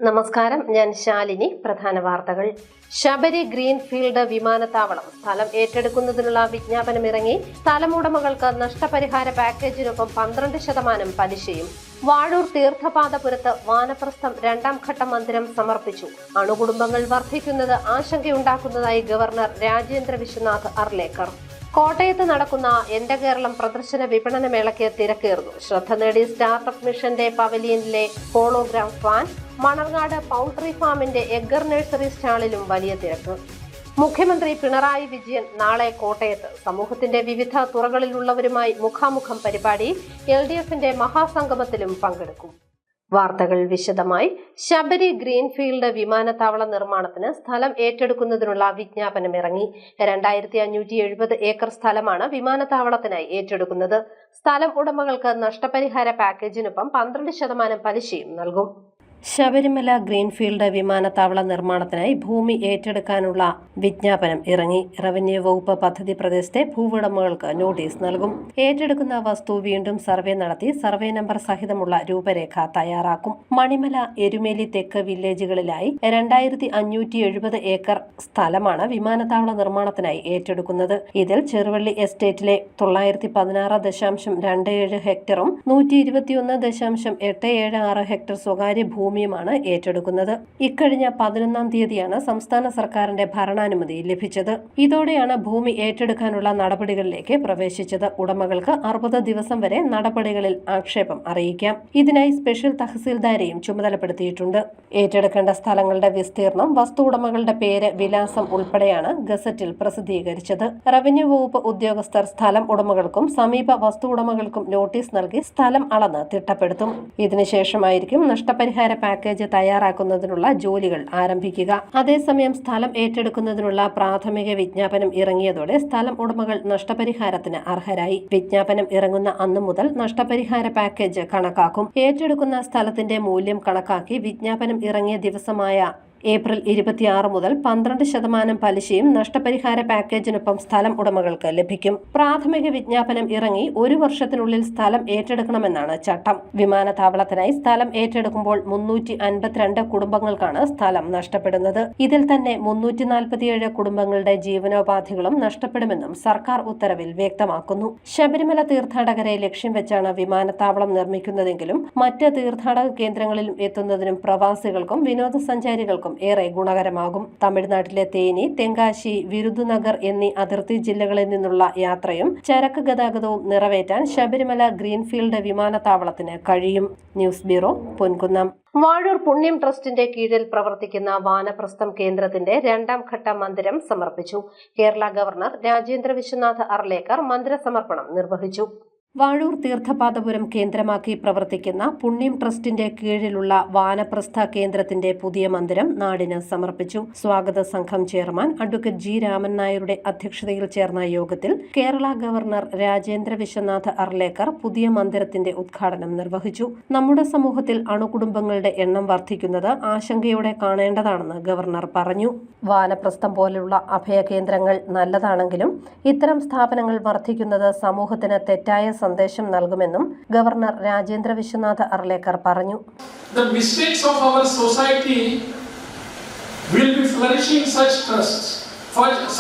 നമസ്കാരം, ഞാൻ ശാലിനി. പ്രധാന വാർത്തകൾ. ശബരി ഗ്രീൻഫീൽഡ് വിമാനത്താവളം സ്ഥലം ഏറ്റെടുക്കുന്നതിനുള്ള വിജ്ഞാപനം ഇറങ്ങി. സ്ഥലമുടമകൾക്ക് നഷ്ടപരിഹാര പാക്കേജിനൊപ്പം 12% പലിശയും. വാഴൂർ തീർത്ഥപാദപുരത്ത് വാനപ്രസ്ഥം 2ാം ഘട്ട മന്ദിരം സമർപ്പിച്ചു. അണുകുടുംബങ്ങൾ വർദ്ധിക്കുന്നത് ആശങ്കയുണ്ടാക്കുന്നതായി ഗവർണർ രാജേന്ദ്ര വിശ്വനാഥ് അർലേക്കർ. കോട്ടയത്ത് നടക്കുന്ന എന്റെ കേരളം പ്രദർശന വിപണന മേളയ്ക്ക് തിരക്കേറുന്നു. ശ്രദ്ധ നേടി സ്റ്റാർട്ടപ്പ് മിഷന്റെ പവലിയനിലെ ഹോളോഗ്രാം ഫാൻ. മണർകാട് പൗൾട്രി ഫാമിന്റെ എഗ്ഗർ നഴ്സറി സ്റ്റാളിലും വലിയ തിരക്ക്. മുഖ്യമന്ത്രി പിണറായി വിജയൻ നാളെ കോട്ടയത്ത്. സമൂഹത്തിന്റെ വിവിധ തുറകളിലുള്ളവരുമായി മുഖാമുഖം പരിപാടി. LDFന്റെ മഹാസംഗമത്തിലും പങ്കെടുക്കും. വാർത്തകൾ വിശദമായി. ശബരി ഗ്രീൻഫീൽഡ് വിമാനത്താവള നിർമ്മാണത്തിന് സ്ഥലം ഏറ്റെടുക്കുന്നതിനുള്ള വിജ്ഞാപനം ഇറങ്ങി. 2570 ഏക്കർ സ്ഥലമാണ് വിമാനത്താവളത്തിനായി ഏറ്റെടുക്കുന്നത്. സ്ഥലം ഉടമകൾക്ക് നഷ്ടപരിഹാര പാക്കേജിനൊപ്പം 12% പലിശയും നൽകും. ശബരിമല ഗ്രീൻഫീൽഡ് വിമാനത്താവള നിർമ്മാണത്തിനായി ഭൂമി ഏറ്റെടുക്കാനുള്ള വിജ്ഞാപനം ഇറങ്ങി. റവന്യൂ വകുപ്പ് പദ്ധതി പ്രദേശത്തെ ഭൂവുടമകൾക്ക് നോട്ടീസ് നൽകും. ഏറ്റെടുക്കുന്ന വസ്തു വീണ്ടും സർവേ നടത്തി സർവേ നമ്പർ സഹിതമുള്ള രൂപരേഖ തയ്യാറാക്കും. മണിമല, എരുമേലി തെക്ക് വില്ലേജുകളിലായി 2570 ഏക്കർ സ്ഥലമാണ് വിമാനത്താവള നിർമ്മാണത്തിനായി ഏറ്റെടുക്കുന്നത്. ഇതിൽ ചെറുവള്ളി എസ്റ്റേറ്റിലെ 916.27 ഹെക്ടറും 121.876 ഹെക്ടർ സ്വകാര്യ ഭൂമിയുമാണ് ഏറ്റെടുക്കുന്നത്. ഇക്കഴിഞ്ഞ 11-ാം തീയതിയാണ് സംസ്ഥാന സർക്കാരിന്റെ ഭരണാനുമതി ലഭിച്ചത്. ഇതോടെയാണ് ഭൂമി ഏറ്റെടുക്കാനുള്ള നടപടികളിലേക്ക് പ്രവേശിച്ചത്. ഉടമകൾക്ക് 60 ദിവസം വരെ നടപടികളിൽ ആക്ഷേപം അറിയിക്കാം. ഇതിനായി സ്പെഷ്യൽ തഹസീൽദാരെയും ചുമതലപ്പെടുത്തിയിട്ടുണ്ട്. ഏറ്റെടുക്കേണ്ട സ്ഥലങ്ങളുടെ വിസ്തീർണം, വസ്തു ഉടമകളുടെ പേര്, വിലാസം ഉൾപ്പെടെയാണ് ഗസറ്റിൽ പ്രസിദ്ധീകരിച്ചത്. റവന്യൂ വകുപ്പ് ഉദ്യോഗസ്ഥർ സ്ഥലം ഉടമകൾക്കും സമീപ വസ്തു ഉടമകൾക്കും നോട്ടീസ് നൽകി സ്ഥലം അളന്ന് തിട്ടപ്പെടുത്തും. ഇതിനുശേഷമായിരിക്കും നഷ്ടപരിഹാര പാക്കേജ് തയ്യാറാക്കുന്നതിനുള്ള ജോലികൾ ആരംഭിക്കുക. അതേസമയം സ്ഥലം ഏറ്റെടുക്കുന്നതിനുള്ള പ്രാഥമിക വിജ്ഞാപനം ഇറങ്ങിയതോടെ സ്ഥലം ഉടമകൾ നഷ്ടപരിഹാരത്തിന് അർഹരായി. വിജ്ഞാപനം ഇറങ്ങുന്ന അന്നു മുതൽ നഷ്ടപരിഹാര പാക്കേജ് കണക്കാക്കും. ഏറ്റെടുക്കുന്ന സ്ഥലത്തിന്റെ മൂല്യം കണക്കാക്കി വിജ്ഞാപനം ഇറങ്ങിയ ദിവസമായ ഏപ്രിൽ 26 മുതൽ 12% പലിശയും നഷ്ടപരിഹാര പാക്കേജിനൊപ്പം സ്ഥലം ഉടമകൾക്ക് ലഭിക്കും. പ്രാഥമിക വിജ്ഞാപനം ഇറങ്ങി 1 വർഷത്തിനുള്ളിൽ സ്ഥലം ഏറ്റെടുക്കണമെന്നാണ് ചട്ടം. വിമാനത്താവളത്തിനായി സ്ഥലം ഏറ്റെടുക്കുമ്പോൾ 352 കുടുംബങ്ങൾക്കാണ് സ്ഥലം നഷ്ടപ്പെടുന്നത്. ഇതിൽ തന്നെ 347 കുടുംബങ്ങളുടെ ജീവനോപാധികളും നഷ്ടപ്പെടുമെന്നും സർക്കാർ ഉത്തരവിൽ വ്യക്തമാക്കുന്നു. ശബരിമല തീർത്ഥാടകരെ ലക്ഷ്യം വെച്ചാണ് വിമാനത്താവളം നിർമ്മിക്കുന്നതെങ്കിലും മറ്റ് തീർത്ഥാടക കേന്ദ്രങ്ങളിലും എത്തുന്നതിനും പ്രവാസികൾക്കും വിനോദസഞ്ചാരികൾക്കും ഏറെ ഗുണകരമാകും. തമിഴ്നാട്ടിലെ തേനി, തെങ്കാശി, വിരുദുനഗർ എന്നീ അതിർത്തി ജില്ലകളിൽ നിന്നുള്ള യാത്രയും ചരക്ക് ഗതാഗതവും നിറവേറ്റാൻ ശബരിമല ഗ്രീൻഫീൽഡ് വിമാനത്താവളത്തിന് കഴിയും. News bureau, Ponkunnam. വാഴൂർ പുണ്യം ട്രസ്റ്റിന്റെ കീഴിൽ പ്രവർത്തിക്കുന്ന വാനപ്രസ്ഥം കേന്ദ്രത്തിന്റെ 2ാം ഘട്ട മന്ദിരം സമർപ്പിച്ചു. കേരള ഗവർണർ രാജേന്ദ്ര വിശ്വനാഥ് അർലേക്കർ മന്ദിര സമർപ്പണം നിർവഹിച്ചു. വാഴൂർ തീർത്ഥപാദപുരം കേന്ദ്രമാക്കി പ്രവർത്തിക്കുന്ന പുണ്യം ട്രസ്റ്റിന്റെ കീഴിലുള്ള വാനപ്രസ്ഥ കേന്ദ്രത്തിന്റെ പുതിയ മന്ദിരം നാടിന് സമർപ്പിച്ചു. സ്വാഗത സംഘം ചെയർമാൻ അഡ്വക്കേറ്റ് ജി രാമൻ നായരുടെ അധ്യക്ഷതയിൽ ചേർന്ന യോഗത്തിൽ കേരള ഗവർണർ രാജേന്ദ്ര വിശ്വനാഥ് അർലേക്കർ പുതിയ മന്ദിരത്തിന്റെ ഉദ്ഘാടനം നിർവഹിച്ചു. നമ്മുടെ സമൂഹത്തിൽ അണുകുടുംബങ്ങളുടെ എണ്ണം വർദ്ധിക്കുന്നത് ആശങ്കയോടെ കാണേണ്ടതാണെന്ന് ഗവർണർ പറഞ്ഞു. വാനപ്രസ്ഥം പോലുള്ള അഭയകേന്ദ്രങ്ങൾ നല്ലതാണെങ്കിലും ഇത്തരം സ്ഥാപനങ്ങൾ വർദ്ധിക്കുന്നത് സമൂഹത്തിന് തെറ്റായ സന്ദേശം നൽകുമെന്നും ഗവർണർ രാജേന്ദ്ര വിശ്വനാഥ് അർലേക്കർ പറഞ്ഞു. The mistakes of our society will be flourishing such trusts,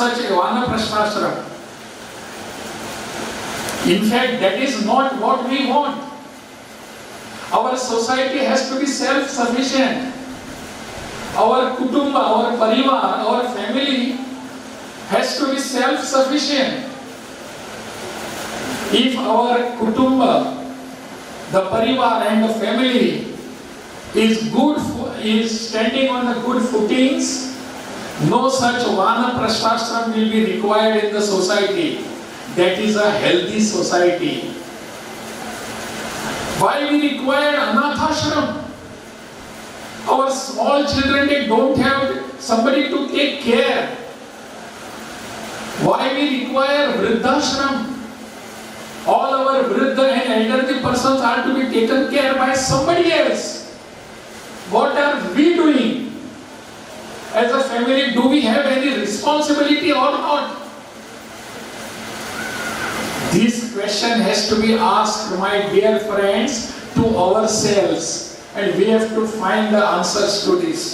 such a Vanaprasthashram. In fact, that is not what we want. Our society has to be self-sufficient. Our kutumba, our parivar, our family has to be self-sufficient. If our kutumba, the parivar and the family is standing on the good footings, no such Vanaprasthashram will be required in the society. That is a healthy society. Why we require Anathashram? Our small children, they don't have somebody to take care. Why we require Vriddhashram? All our Vriddha and elderly persons are to be taken care by somebody else. What are we doing? As a family, do we have any responsibility or not? This question has to be asked, my dear friends, to ourselves. and we have to find the answers to this.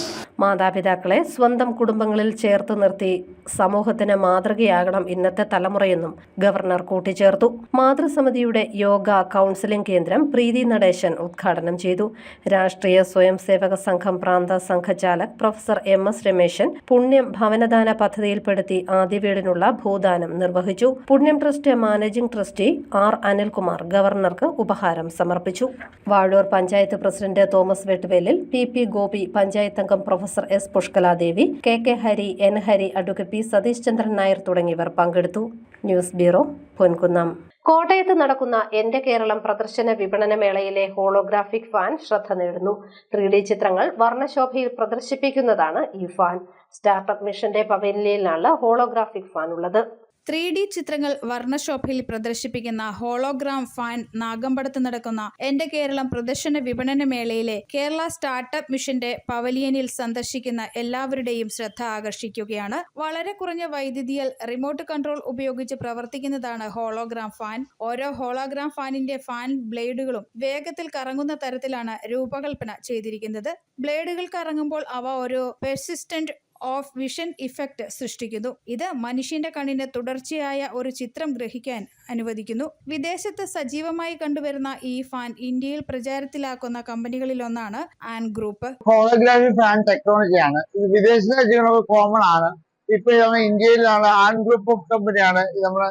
മാതാപിതാക്കളെ സ്വന്തം കുടുംബങ്ങളിൽ ചേർത്ത് നിർത്തി സമൂഹത്തിന് മാതൃകയാകണം ഇന്നത്തെ തലമുറയെന്നും governor കൂട്ടിച്ചേർത്തു. മാതൃസമിതിയുടെ yoga counselling കേന്ദ്രം പ്രീതി നടേശൻ ഉദ്ഘാടനം ചെയ്തു. രാഷ്ട്രീയ സ്വയം സേവക സംഘം പ്രാന്ത സംഘചാലക് പ്രൊഫസർ MS രമേശൻ പുണ്യം ഭവനദാന പദ്ധതിയിൽപ്പെടുത്തി ആദ്യ വീടിനുള്ള ഭൂദാനം നിർവഹിച്ചു. പുണ്യം trust managing trustee R Anilkumar ഗവർണർക്ക് ഉപഹാരം സമർപ്പിച്ചു. Vazhoor panchayat president Thomas Vettuvelil, PP Gopi panchayat അംഗം professor S Pushkaladevi, KK Hari, N Hari, advocate P Satheesh Chandran Nair തുടങ്ങിയവർ പങ്കെടുത്തു. News bureau, Ponkunnam. കോട്ടയത്ത് നടക്കുന്ന എന്റെ കേരളം പ്രദർശന വിപണന മേളയിലെ ഹോളോഗ്രാഫിക് ഫാൻ ശ്രദ്ധ നേടുന്നു. 3D ചിത്രങ്ങൾ വർണ്ണശോഭയിൽ പ്രദർശിപ്പിക്കുന്നതാണ് ഈ ഫാൻ. സ്റ്റാർട്ടപ്പ് മിഷന്റെ പവലിയനിലാണ് ഹോളോഗ്രാഫിക് ഫാൻ ഉള്ളത്. 3D ചിത്രങ്ങൾ വർണ്ണശോഭയിൽ പ്രദർശിപ്പിക്കുന്ന ഹോളോഗ്രാം ഫാൻ നാഗമ്പടത്ത് നടക്കുന്ന എന്റെ കേരളം പ്രദർശന വിപണന മേളയിലെ കേരള സ്റ്റാർട്ടപ്പ് മിഷന്റെ പവലിയനിൽ സന്ദർശിക്കുന്ന എല്ലാവരുടെയും ശ്രദ്ധ ആകർഷിക്കുകയാണ്. വളരെ കുറഞ്ഞ വൈദ്യുതിയിൽ റിമോട്ട് കൺട്രോൾ ഉപയോഗിച്ച് പ്രവർത്തിക്കുന്നതാണ് ഹോളോഗ്രാം ഫാൻ. ഓരോ ഹോളോഗ്രാം ഫാനിന്റെ ഫാൻ ബ്ലേഡുകളും വേഗത്തിൽ കറങ്ങുന്ന തരത്തിലാണ് രൂപകൽപ്പന ചെയ്തിരിക്കുന്നത്. ബ്ലേഡുകൾ കറങ്ങുമ്പോൾ അവ ഒരു പെർസിസ്റ്റന്റ് ഓഫ് വിഷൻ ഇഫക്റ്റ് സൃഷ്ടിക്കുന്നു. ഇത് മനുഷ്യന്റെ കണ്ണിന് തുടർച്ചയായ ഒരു ചിത്രം ഗ്രഹിക്കാൻ അനുവദിക്കുന്നു. വിദേശത്ത് സജീവമായി കണ്ടുവരുന്ന ഈ ഫാൻ ഇന്ത്യയിൽ പ്രചാരത്തിലാക്കുന്ന കമ്പനികളിലൊന്നാണ് ആൻ ഗ്രൂപ്പ്. ഹോളോഗ്രാഫിക് ഫാൻ ടെക്നോളജിയാണ്. ഇത് വിദേശ രാജ്യങ്ങളൊക്കെ കോമൺ ആണ്. ഇപ്പൊ ഇന്ത്യയിലാണ് ആൻ ഗ്രൂപ്പ് ഓഫ് കമ്പനിയാണ് ഇത് നമ്മൾ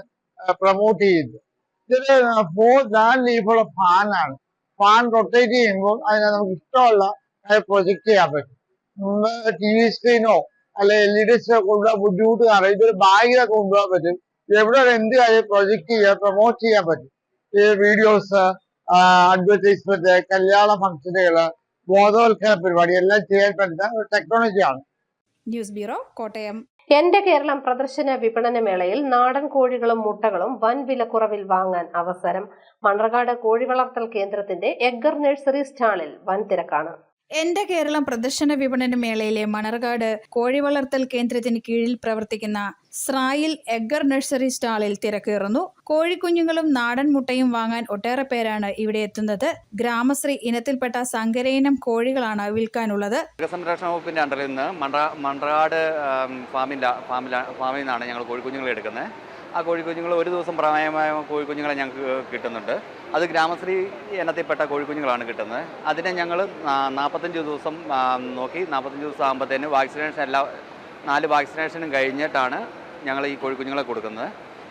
പ്രൊമോട്ട് ചെയ്യുന്നത്. ഇതൊരു 4 ലീഫുള്ള ഫാനാണ്. ഫാൻ റൊട്ടേറ്റ് ചെയ്യുമ്പോൾ അതിനെ നമുക്ക് ഇഷ്ടമുള്ള പ്രൊജക്ട് ചെയ്യാൻ പറ്റും. TV സ്ക്രീനോ അല്ലെ LED കൊണ്ടുപോകാൻ ബുദ്ധിമുട്ട് കാരണം ഇതൊരു ബാഗിലൊക്കെ കൊണ്ടുപോകാൻ പറ്റും. എവിടെ എന്ത് കാര്യം പ്രൊജക്ട് ചെയ്യാൻ പ്രൊമോട്ട് ചെയ്യാൻ പറ്റും. ഈ വീഡിയോസ്, അഡ്വർടൈസ്മെന്റ്, കല്യാണ ഫംഗ്ഷനുകള്, ബോധവൽക്കരണ പരിപാടി എല്ലാം ചെയ്യാൻ പറ്റുന്ന ഒരു ടെക്നോളജിയാണ്. News bureau, Kottayam. എന്റെ കേരളം പ്രദർശന വിപണന മേളയിൽ നാടൻ കോഴികളും മുട്ടകളും വൻ വിലക്കുറവിൽ വാങ്ങാൻ അവസരം. മണ്ണർകാട് കോഴി വളർത്തൽ കേന്ദ്രത്തിന്റെ എഗ്ഗർ നഴ്സറി സ്റ്റാളിൽ വൻ തിരക്കാണ്. എന്റെ കേരളം പ്രദർശന വിപണന മേളയിലെ മണർകാട് കോഴി വളർത്തൽ കേന്ദ്രത്തിന് കീഴിൽ പ്രവർത്തിക്കുന്ന സ്രായിൽ എഗ്ഗർ നഴ്സറി സ്റ്റാളിൽ തിരക്കേറുന്നു. കോഴിക്കുഞ്ഞുങ്ങളും നാടൻ മുട്ടയും വാങ്ങാൻ ഒട്ടേറെ പേരാണ് ഇവിടെ എത്തുന്നത്. ഗ്രാമശ്രീ ഇനത്തിൽപ്പെട്ട സങ്കരയിനം കോഴികളാണ് വിൽക്കാനുള്ളത്. മൃഗസംരക്ഷണ വകുപ്പിന്റെ അണ്ടറിൽ നിന്ന് മണർകാട് ഫാമിൽ നിന്നാണ് ഞങ്ങൾ കോഴിക്കുഞ്ഞുങ്ങളെ എടുക്കുന്നത്. ആ കോഴിക്കുഞ്ഞുങ്ങൾ ഒരു ദിവസം പ്രായമായ കോഴിക്കുഞ്ഞുങ്ങളെ ഞങ്ങൾക്ക് കിട്ടുന്നുണ്ട്. അത് ഗ്രാമശ്രീ ഇനത്തിൽപ്പെട്ട കോഴിക്കുഞ്ഞുങ്ങളാണ് കിട്ടുന്നത്. അതിനെ ഞങ്ങൾ 45 ദിവസം നോക്കി 45 ദിവസം ആകുമ്പോഴത്തേന് വാക്സിനേഷൻ 4 വാക്സിനേഷനും കഴിഞ്ഞിട്ടാണ് ഞങ്ങൾ ഈ കോഴിക്കുഞ്ഞുങ്ങളെ കൊടുക്കുന്നത്.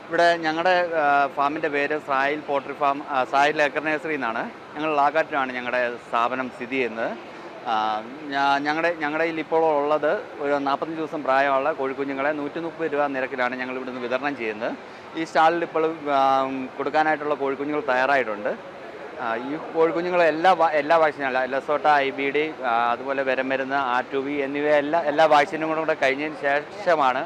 ഇവിടെ ഞങ്ങളുടെ ഫാമിൻ്റെ പേര് സായിൽ പോൾട്രി ഫാം, സായിൽ എഗ്ഗർ നഴ്സറി എന്നാണ്. ഞങ്ങൾ ലാക്കാറ്റിലാണ് ഞങ്ങളുടെ സ്ഥാപനം സ്ഥിതി ചെയ്യുന്നത്. ഞങ്ങളുടെ ഇപ്പോൾ ഉള്ളത് ഒരു 45 ദിവസം പ്രായമുള്ള കോഴിക്കുഞ്ഞുങ്ങളെ 130 രൂപ നിരക്കിലാണ് ഞങ്ങൾ ഇവിടുന്ന് വിതരണം ചെയ്യുന്നത്. ഈ സ്റ്റാളിൽ ഇപ്പോൾ കൊടുക്കാനായിട്ടുള്ള കോഴിക്കുഞ്ഞുങ്ങൾ തയ്യാറായിട്ടുണ്ട്. ഈ കോഴിക്കുഞ്ഞുങ്ങൾ എല്ലാ വാക്സിനും ലസോട്ട, IBD, അതുപോലെ വിരമരുന്ന്, R2V എന്നിവ എല്ലാ വാക്സിനും കൂടെ കഴിഞ്ഞതിന് ശേഷമാണ്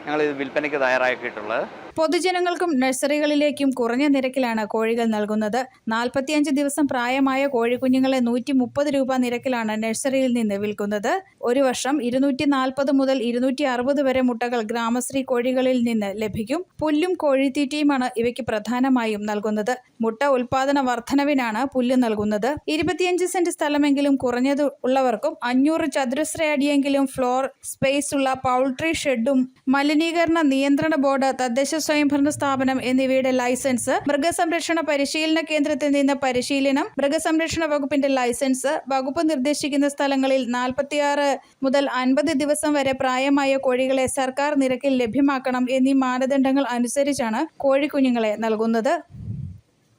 ഞങ്ങൾ ഇത് വിൽപ്പനയ്ക്ക് തയ്യാറാക്കിയിട്ടുള്ളത്. പൊതുജനങ്ങൾക്കും നഴ്സറികളിലേക്കും കുറഞ്ഞ നിരക്കിലാണ് കോഴികൾ നൽകുന്നത്. 45 ദിവസം പ്രായമായ കോഴിക്കുഞ്ഞുങ്ങളെ 130 രൂപ നിരക്കിലാണ് നഴ്സറിയിൽ നിന്ന് വിൽക്കുന്നത്. ഒരു വർഷം 240 മുതൽ 260 വരെ മുട്ടകൾ ഗ്രാമശ്രീ കോഴികളിൽ നിന്ന് ലഭിക്കും. പുല്ലും കോഴിത്തീറ്റയുമാണ് ഇവയ്ക്ക് പ്രധാനമായും നൽകുന്നത്. മുട്ട ഉൽപാദന വർധനവിനാണ് പുല്ല് നൽകുന്നത്. 25 സെന്റ് സ്ഥലമെങ്കിലും കുറഞ്ഞത് ഉള്ളവർക്കും 500 ചതുരശ്ര അടിയെങ്കിലും ഫ്ലോർ സ്പേസ് ഉള്ള പൗൾട്രി ഷെഡും മലിനീകരണ നിയന്ത്രണ ബോർഡ്, തദ്ദേശ സ്വയംഭരണ സ്ഥാപനം എന്നിവയുടെ ലൈസൻസ്, മൃഗസംരക്ഷണ പരിശീലന കേന്ദ്രത്തിൽ നിന്ന് പരിശീലനം, മൃഗസംരക്ഷണ വകുപ്പിന്റെ ലൈസൻസ്, വകുപ്പ് നിർദ്ദേശിക്കുന്ന സ്ഥലങ്ങളിൽ 46 മുതൽ 50 ദിവസം വരെ പ്രായമായ കോഴികളെ സർക്കാർ നിരക്കിൽ ലഭ്യമാക്കണം എന്നീ മാനദണ്ഡങ്ങൾ അനുസരിച്ചാണ് കോഴിക്കുഞ്ഞുങ്ങളെ നൽകുന്നത്.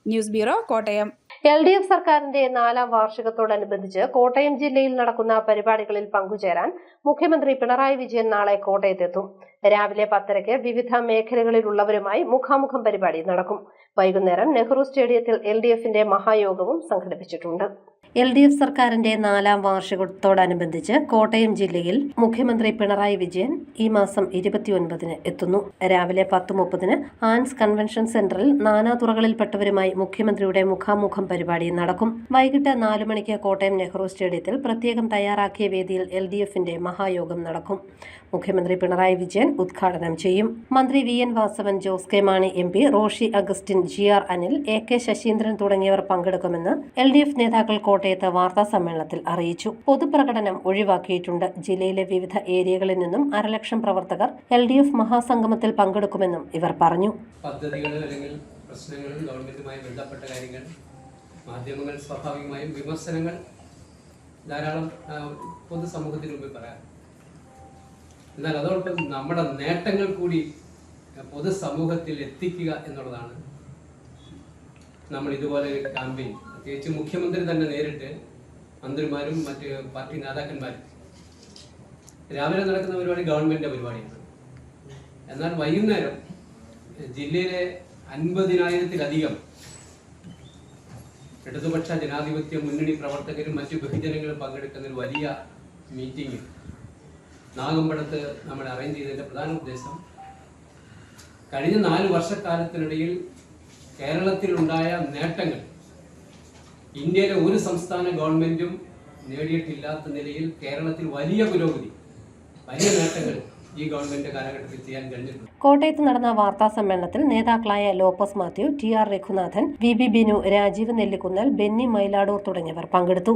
News bureau, Kottayam. LDF സർക്കാരിന്റെ 4ാം വാർഷികത്തോടനുബന്ധിച്ച് കോട്ടയം ജില്ലയിൽ നടക്കുന്ന പരിപാടികളിൽ പങ്കുചേരാൻ മുഖ്യമന്ത്രി പിണറായി വിജയൻ നാളെ കോട്ടയത്തെത്തും. രാവിലെ 10:30 വിവിധ മേഖലകളിലുള്ളവരുമായി മുഖാമുഖം പരിപാടി നടക്കും. വൈകുന്നേരം നെഹ്റു സ്റ്റേഡിയത്തിൽ LDFന്റെ മഹായോഗവും സംഘടിപ്പിച്ചിട്ടുണ്ട്. LDF സർക്കാരിന്റെ 4ാം വാർഷികത്തോടനുബന്ധിച്ച് കോട്ടയം ജില്ലയിൽ മുഖ്യമന്ത്രി പിണറായി വിജയൻ ഈ മാസം 29-ന് എത്തുന്നു. രാവിലെ 10:30-ന് ആൻസ് കൺവെൻഷൻ സെന്ററിൽ നാനാതുറകളിൽപ്പെട്ടവരുമായി മുഖ്യമന്ത്രിയുടെ മുഖാമുഖം പരിപാടി നടക്കും. വൈകിട്ട് 4 മണിക്ക് കോട്ടയം നെഹ്റു സ്റ്റേഡിയത്തിൽ പ്രത്യേകം തയ്യാറാക്കിയ വേദിയിൽ LDFന്റെ മഹായോഗം നടക്കും. മുഖ്യമന്ത്രി പിണറായി വിജയൻ ഉദ്ഘാടനം ചെയ്യും. മന്ത്രി VN Vasavan, Jose K Mani MP, Roshy Augustine, GR Anil, AK Saseendran തുടങ്ങിയവർ പങ്കെടുക്കുമെന്ന് LDF നേതാക്കൾ കോട്ടയത്ത് വാർത്താസമ്മേളനത്തിൽ അറിയിച്ചു. പൊതുപ്രകടനം ഒഴിവാക്കിയിട്ടുണ്ട്. ജില്ലയിലെ വിവിധ ഏരിയകളിൽ നിന്നും 1,00,000 പ്രവർത്തകർ LDF മഹാസംഗമത്തിൽ പങ്കെടുക്കുമെന്നും ഇവർ പറഞ്ഞു. പദ്ധതികൾ അല്ലെങ്കിൽ പ്രശ്നങ്ങൾ, ഗവൺമെന്റുമായി ബന്ധപ്പെട്ട കാര്യങ്ങൾ, മാധ്യമങ്ങൾ സ്വാഭാവികമായും വിമർശനങ്ങൾ ധാരാളം പൊതുസമൂഹത്തിന് മുമ്പിൽ പറയാം. എന്നാൽ അതോടൊപ്പം നമ്മുടെ നേട്ടങ്ങൾ കൂടി പൊതുസമൂഹത്തിൽ എത്തിക്കുക എന്നുള്ളതാണ് നമ്മൾ ഇതുപോലെ ഒരു ക്യാമ്പയിൻ, പ്രത്യേകിച്ച് മുഖ്യമന്ത്രി തന്നെ നേരിട്ട് മന്ത്രിമാരും മറ്റ് പാർട്ടി നേതാക്കന്മാരും രാവിലെ നടക്കുന്ന പരിപാടി ഗവൺമെന്റിന്റെ പരിപാടിയാണ്. എന്നാൽ വൈകുന്നേരം ജില്ലയിലെ 50,000-ത്തിലധികം ഇടതുപക്ഷ ജനാധിപത്യ മുന്നണി പ്രവർത്തകരും മറ്റു ബഹുജനങ്ങളും പങ്കെടുക്കുന്ന ഒരു വലിയ മീറ്റിംഗ് നാഗമ്പടത്ത് നമ്മൾ അറേഞ്ച് ചെയ്തതിന്റെ പ്രധാന ഉദ്ദേശം കഴിഞ്ഞ 4 വർഷക്കാലത്തിനിടയിൽ കേരളത്തിലുണ്ടായ നേട്ടങ്ങൾ ഇന്ത്യയിലെ ഒരു സംസ്ഥാന ഗവൺമെന്റും നേടിയിട്ടില്ലാത്ത നിലയിൽ കേരളത്തിൽ വലിയ പുരോഗതി, വലിയ നേട്ടങ്ങൾ ഈ ഗവൺമെന്റ് കാലഘട്ടത്തിൽ ചെയ്യാൻ കഴിഞ്ഞിട്ടുണ്ട്. കോട്ടയത്ത് നടന്ന വാർത്താ സമ്മേളനത്തിൽ നേതാക്കളായ Lopez Mathew, TR Raghunathan, VB Binu, Rajeev Nellikkunnel, Benny Myladoor തുടങ്ങിയവർ പങ്കെടുത്തു.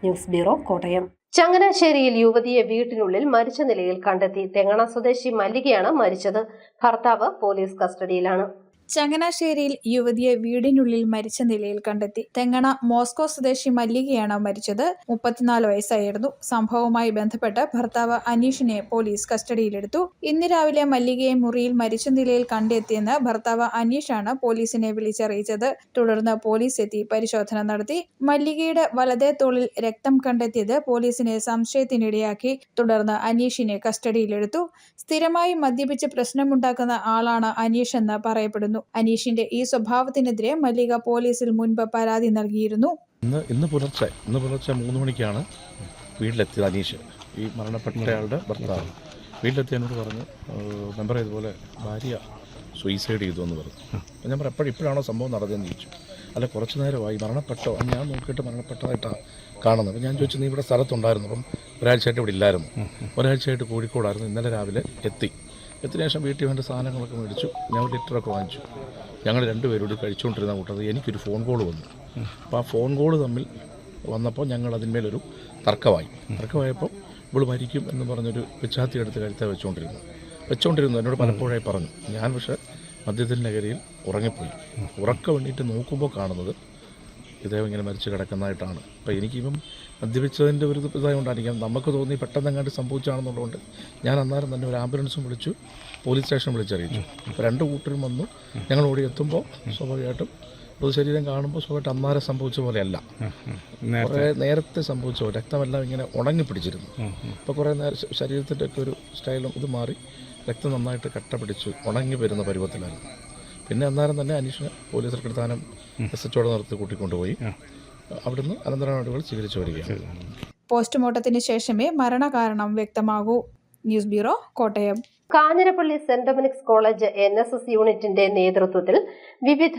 News bureau, Kottayam. ചങ്ങനാശ്ശേരിയിൽ യുവതിയെ വീട്ടിനുള്ളിൽ മരിച്ച നിലയിൽ കണ്ടെത്തി. തെങ്ങണ സ്വദേശി മല്ലികയാണ് മരിച്ചത്. ഭർത്താവ് പോലീസ് കസ്റ്റഡിയിലാണ്. ചങ്ങനാശ്ശേരിയിൽ യുവതിയെ വീടിനുള്ളിൽ മരിച്ച നിലയിൽ കണ്ടെത്തി. തെങ്ങണ മോസ്കോ സ്വദേശി മല്ലികയാണ് മരിച്ചത്. 34 വയസ്സായിരുന്നു. സംഭവവുമായി ബന്ധപ്പെട്ട് ഭർത്താവ് അനീഷിനെ പോലീസ് കസ്റ്റഡിയിലെടുത്തു. ഇന്ന് രാവിലെ മല്ലികയെ മുറിയിൽ മരിച്ച നിലയിൽ കണ്ടെത്തിയെന്ന് ഭർത്താവ് അനീഷാണ് പോലീസിനെ വിളിച്ചറിയിച്ചത്. തുടർന്ന് പോലീസ് എത്തി പരിശോധന നടത്തി. മല്ലികയുടെ വലതേ തോളിൽ രക്തം കണ്ടെത്തിയത് പോലീസിനെ സംശയത്തിനിടയാക്കി. തുടർന്ന് അനീഷിനെ കസ്റ്റഡിയിലെടുത്തു. സ്ഥിരമായി മദ്യപിച്ച് പ്രശ്നമുണ്ടാക്കുന്ന ആളാണ് അനീഷ് എന്ന് പറയപ്പെടുന്നു. അനീഷിന്റെ ഈ സ്വഭാവത്തിനെതിരെ മല്ലിക പോലീസിൽ മുൻപ് പരാതി നൽകിയിരുന്നു. ഇന്ന് പുലർച്ചെ 3 മണിക്കാണ് വീട്ടിലെത്തിയത് അനീഷ്, ഈ മരണപ്പെട്ടയാളുടെ ഭർത്താവ്. വീട്ടിലെത്തി എന്നോട് പറഞ്ഞു, മെമ്പർ ഇതുപോലെ ഭാര്യ സൂയിസൈഡ് ചെയ്തു എന്ന് പറഞ്ഞു. അപ്പം ഞാൻ പറഞ്ഞു, ഇപ്പോഴാണോ സംഭവം നടന്നതെന്ന് ചോദിച്ചു. അല്ല, കുറച്ച് നേരമായി. മരണപ്പെട്ടോ? ഞാൻ നോക്കിയിട്ട് മരണപ്പെട്ടതായിട്ടാണ് കാണുന്നത്. അപ്പം ഞാൻ ചോദിച്ചു, നീ ഇവിടെ സ്ഥലത്തുണ്ടായിരുന്നു? അപ്പം ഒരാഴ്ചയായിട്ട് ഇവിടെ ഇല്ലായിരുന്നു. ഒരാഴ്ചയായിട്ട് കോഴിക്കോടായിരുന്നു. ഇന്നലെ രാവിലെ എത്തിയ ശേഷം വീട്ടിൽ വേണ്ട സാധനങ്ങളൊക്കെ മേടിച്ചു. ഞാൻ ഒരു ലിറ്ററൊക്കെ വാങ്ങിച്ചു. ഞങ്ങൾ 2 പേരോട് കഴിച്ചുകൊണ്ടിരുന്ന കൂട്ടത്തിൽ എനിക്കൊരു ഫോൺ കോൾ വന്നു. അപ്പോൾ ആ ഫോൺ കോൾ തമ്മിൽ വന്നപ്പോൾ ഞങ്ങൾ അതിന്മേലൊരു തർക്കമായപ്പോൾ ഇവൾ മരിക്കും എന്ന് പറഞ്ഞൊരു പിച്ചാത്തി എടുത്ത് കഴുത്തെ വെച്ചുകൊണ്ടിരുന്നു എന്നോട് പലപ്പോഴായി പറഞ്ഞു. ഞാൻ പക്ഷേ മദ്യത്തിൻ്റെ ലഹരിയിൽ ഉറങ്ങിപ്പോയി. ഉറക്കം വേണ്ടിയിട്ട് നോക്കുമ്പോൾ കാണുന്നത് ഇദ്ദേഹം ഇങ്ങനെ മരിച്ചു കിടക്കുന്നതായിട്ടാണ്. അപ്പോൾ എനിക്കിപ്പം മദ്യപിച്ചതിൻ്റെ ഒരു ഇതായതുകൊണ്ടായിരിക്കാം നമുക്ക് തോന്നി പെട്ടെന്നെങ്ങാണ്ട് സംഭവിച്ചാണെന്നുള്ളതുകൊണ്ട് ഞാൻ അന്നേരം തന്നെ ഒരു ആംബുലൻസും വിളിച്ചു, പോലീസ് സ്റ്റേഷൻ വിളിച്ചറിയിച്ചു. അപ്പോൾ 2 കൂട്ടരും വന്നു. ഞങ്ങൾ ഓടി എത്തുമ്പോൾ സ്വാഭാവികമായിട്ടും പൊതുശരീരം കാണുമ്പോൾ സ്വാഭാവികമായിട്ട് അന്നേരം സംഭവിച്ച പോലെയല്ല, കുറേ നേരത്തെ സംഭവിച്ച പോലെ രക്തമെല്ലാം ഇങ്ങനെ ഉണങ്ങി പിടിച്ചിരുന്നു. അപ്പോൾ കുറേ നേരം ശരീരത്തിൻ്റെ ഒക്കെ ഒരു സ്റ്റൈലും ഇത് മാറി രക്തം നന്നായിട്ട് കട്ട പിടിച്ച് ഉണങ്ങി വരുന്ന പരുവത്തിലായിരുന്നു. പിന്നെ അന്നേരം തന്നെ അനീഷിനെ പോലീസ് കൃത്താനം SHO നിർത്തി കൂട്ടിക്കൊണ്ടുപോയി. അവിടുന്ന് അനന്തര നടപടികൾ സ്വീകരിച്ചു വരികയാണ്. പോസ്റ്റ്മോർട്ടത്തിന് ശേഷമേ മരണകാരണം വ്യക്തമാകൂ. News bureau, Kottayam. Kanjirappally saint Dominic's college NSS യൂണിറ്റിന്റെ നേതൃത്വത്തിൽ വിവിധ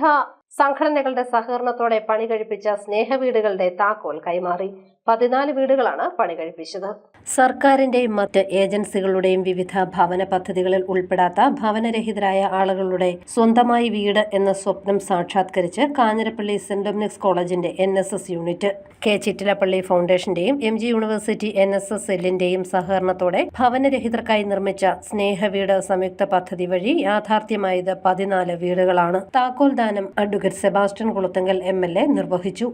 സംഘടനകളുടെ സഹകരണത്തോടെ പണി കഴിപ്പിച്ച സ്നേഹവീടുകളുടെ താക്കോൽ കൈമാറി. 14 വീടുകളാണ് പണി കഴിപ്പിച്ചത്. സർക്കാരിന്റെയും മറ്റ് ഏജൻസികളുടെയും വിവിധ ഭവന പദ്ധതികളിൽ ഉൾപ്പെടാത്ത ഭവനരഹിതരായ ആളുകളുടെ സ്വന്തമായി വീട് എന്ന സ്വപ്നം സാക്ഷാത്കരിച്ച് കാഞ്ഞിരപ്പള്ളി സെന്റ് ഡൊമിനിക്സ് കോളേജിന്റെ NSS യൂണിറ്റ്, K. ചിറ്റിലപ്പള്ളി ഫൗണ്ടേഷന്റെയും MG യൂണിവേഴ്സിറ്റി NSS സെല്ലിന്റെയും സഹകരണത്തോടെ ഭവനരഹിതർക്കായി നിർമ്മിച്ച സ്നേഹവീട് സംയുക്ത പദ്ധതി വഴി യാഥാർത്ഥ്യമായത് 14 വീടുകളാണ്. താക്കോൽ ദാനം അഡ്വക്കേറ്റ് സെബാസ്റ്റ്യൻ കുളത്തുങ്കൽ MLA നിർവഹിച്ചു.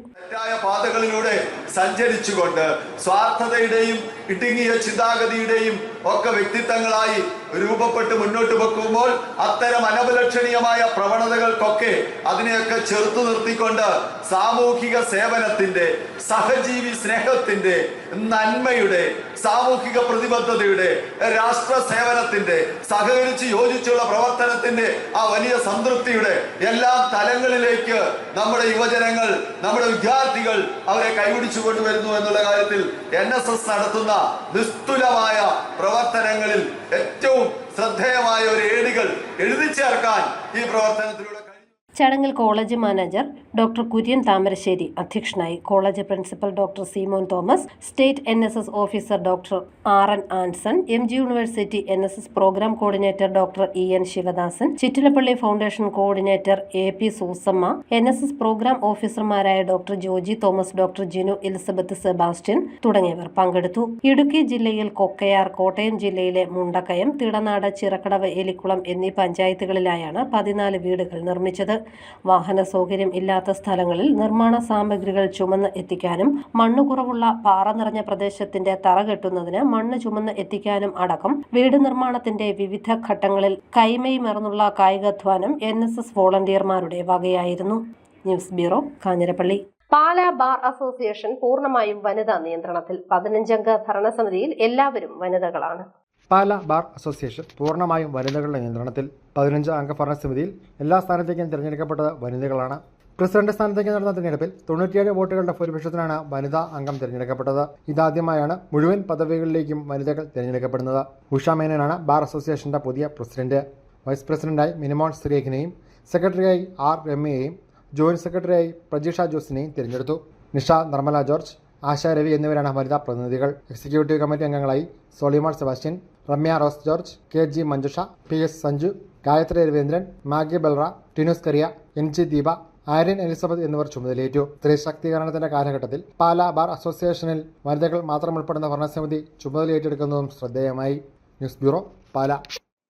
പാതകളിലൂടെ സഞ്ചരിച്ചുകൊണ്ട് സ്വാർത്ഥതയുടെയും ഇടുങ്ങിയ ചിന്താഗതിയുടെയും ഒക്കെ വ്യക്തിത്വങ്ങളായി രൂപപ്പെട്ട് മുന്നോട്ട് വെക്കുമ്പോൾ അത്തരം അനപലക്ഷണീയമായ പ്രവണതകൾക്കൊക്കെ അതിനെയൊക്കെ ചെറുത്തു നിർത്തിക്കൊണ്ട് സാമൂഹിക സേവനത്തിന്റെ, സഹജീവി സ്നേഹത്തിന്റെ, നന്മയുടെ, സാമൂഹിക പ്രതിബദ്ധതയുടെ, രാഷ്ട്ര സേവനത്തിന്റെ, സഹകരിച്ച് യോജിച്ചുള്ള പ്രവർത്തനത്തിന്റെ ആ വലിയ സംതൃപ്തിയുടെ എല്ലാ തലങ്ങളിലേക്ക് നമ്മുടെ യുവജനങ്ങൾ, നമ്മുടെ വിദ്യാർത്ഥികൾ അവരെ കൈപിടിച്ചു കൊണ്ടുവരുന്നു എന്നുള്ള കാര്യത്തിൽ NSS നടത്തുന്ന നിസ്തുലമായ പ്രവർത്തനങ്ങളിൽ ഏറ്റവും ശ്രദ്ധേയമായ ഒരു ഏടുകൾ എഴുതി ചേർക്കാൻ ഈ പ്രവർത്തനത്തിലൂടെ ചടങ്ങിൽ college manager doctor Kurian Thamarassery അധ്യക്ഷനായി. College principal doctor Seemon Thomas, state NSS officer doctor RN Anson, MG university NSS programme coordinator doctor EN Sivadasan, Chittilappilly foundation coordinator AP Susamma, NSS programme ഓഫീസർമാരായ doctor Joji Thomas, doctor Jinu Elizabeth Sebastian തുടങ്ങിയവർ പങ്കെടുത്തു. ഇടുക്കി ജില്ലയിൽ കൊക്കയാർ, കോട്ടയം ജില്ലയിലെ മുണ്ടക്കയം, തിടനാട്, ചിറക്കടവ്, എലിക്കുളം എന്നീ പഞ്ചായത്തുകളിലായാണ് 14 വീടുകൾ നിർമ്മിച്ചത്. വാഹന സൗകര്യം ഇല്ലാത്ത സ്ഥലങ്ങളിൽ നിർമ്മാണ സാമഗ്രികൾ ചുമന്ന് എത്തിക്കാനും മണ്ണ് കുറവുള്ള പാറ നിറഞ്ഞ പ്രദേശത്തിന്റെ തറ കെട്ടുന്നതിന് മണ്ണ് ചുമന്ന് എത്തിക്കാനും അടക്കം വീട് നിർമ്മാണത്തിന്റെ വിവിധ ഘട്ടങ്ങളിൽ കൈമേമർന്നുള്ള കായികാധ്വാനം NSS വോളണ്ടിയർമാരുടെ വകയായിരുന്നു. News bureau, Kanjirappally. Pala bar association പൂർണ്ണമായും വനിതാ നിയന്ത്രണത്തിൽ. 15-അംഗ ഭരണസമിതിയിൽ എല്ലാവരും വനിതകളാണ്. പാലാ ബാർ അസോസിയേഷൻ പൂർണ്ണമായും വനിതകളുടെ നിയന്ത്രണത്തിൽ. 15-അംഗ ഭരണസമിതിയിൽ എല്ലാ സ്ഥാനത്തേക്കും തിരഞ്ഞെടുക്കപ്പെട്ടത് വനിതകളാണ്. പ്രസിഡന്റ് സ്ഥാനത്തേക്ക് നടന്ന തിരഞ്ഞെടുപ്പിൽ 97 വോട്ടുകളുടെ ഭൂരിപക്ഷത്തിനാണ് വനിതാ അംഗം തിരഞ്ഞെടുക്കപ്പെട്ടത്. ഇതാദ്യമായാണ് മുഴുവൻ പദവികളിലേക്കും വനിതകൾ തിരഞ്ഞെടുക്കപ്പെടുന്നത്. ഉഷ മേനോനാണ് ബാർ അസോസിയേഷന്റെ പുതിയ പ്രസിഡന്റ്. വൈസ് പ്രസിഡന്റായി മിനിമോൾ സുരേഖിനെയും സെക്രട്ടറിയായി R രമ്യയെയും ജോയിന്റ് സെക്രട്ടറിയായി പ്രജിഷ ജോസിനെയും തിരഞ്ഞെടുത്തു. നിഷ, നിർമ്മല ജോർജ്, ആശ രവി എന്നിവരാണ് വനിതാ പ്രതിനിധികൾ. എക്സിക്യൂട്ടീവ് കമ്മിറ്റി അംഗങ്ങളായി Solimar Sebastian, Ramya Rose George, KG Manjusha, PS Sanju, Gayathri Raveendran, Maggie ബൽറ, ടിനൂസ് കറിയ, NG ദീപ, ആര്യൻ എലിസബത്ത് എന്നിവർ ചുമതലയേറ്റു. സ്ത്രീ ശാക്തീകരണത്തിന്റെ കാലഘട്ടത്തിൽ പാലാ ബാർ അസോസിയേഷനിൽ വനിതകൾ മാത്രം ഉൾപ്പെടുന്ന ഭരണസമിതി ചുമതലയേറ്റെടുക്കുന്നതും ശ്രദ്ധേയമായി. News bureau, Pala.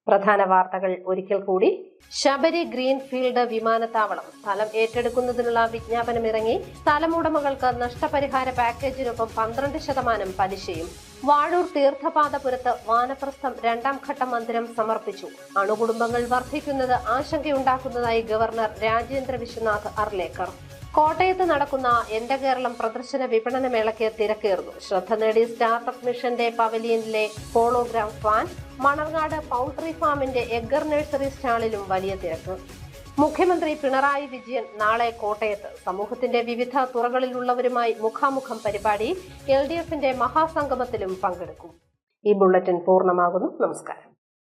പ്രധാന വാർത്തകൾ ഒരിക്കൽ കൂടി. ശബരി ഗ്രീൻഫീൽഡ് വിമാനത്താവളം സ്ഥലം ഏറ്റെടുക്കുന്നതിനുള്ള വിജ്ഞാപനമിറങ്ങി. സ്ഥലമുടമകൾക്ക് നഷ്ടപരിഹാര പാക്കേജിനൊപ്പം 12% പലിശയും. വാഴൂർ തീർത്ഥപാദപുരത്ത് വാനപ്രസ്ഥം 2ാം ഘട്ട മന്ദിരം സമർപ്പിച്ചു. അണുകുടുംബങ്ങൾ വർദ്ധിക്കുന്നത് ആശങ്കയുണ്ടാക്കുന്നതായി ഗവർണർ രാജേന്ദ്ര വിശ്വനാഥ് അർലേക്കർ. കോട്ടയത്ത് നടക്കുന്ന എന്റെ കേരളം പ്രദർശന വിപണന മേളയ്ക്ക് തിരക്കേറുന്നു. ശ്രദ്ധ നേടി സ്റ്റാർട്ടപ്പ് മിഷന്റെ പവലിയനിലെ ഹോളോഗ്രാം ഫാൻ. മണർകാട് പൗൾട്രി ഫാമിന്റെ എഗ്ഗർ നഴ്സറി സ്റ്റാളിലും വലിയ തിരക്ക്. മുഖ്യമന്ത്രി പിണറായി വിജയൻ നാളെ കോട്ടയത്ത്. സമൂഹത്തിന്റെ വിവിധ തുറകളിലുള്ളവരുമായി മുഖാമുഖം പരിപാടി. LDFന്റെ മഹാസംഗമത്തിലും പങ്കെടുക്കും. ഈ ബുള്ളറ്റിൻ പൂർണ്ണമാകുന്നു. നമസ്കാരം.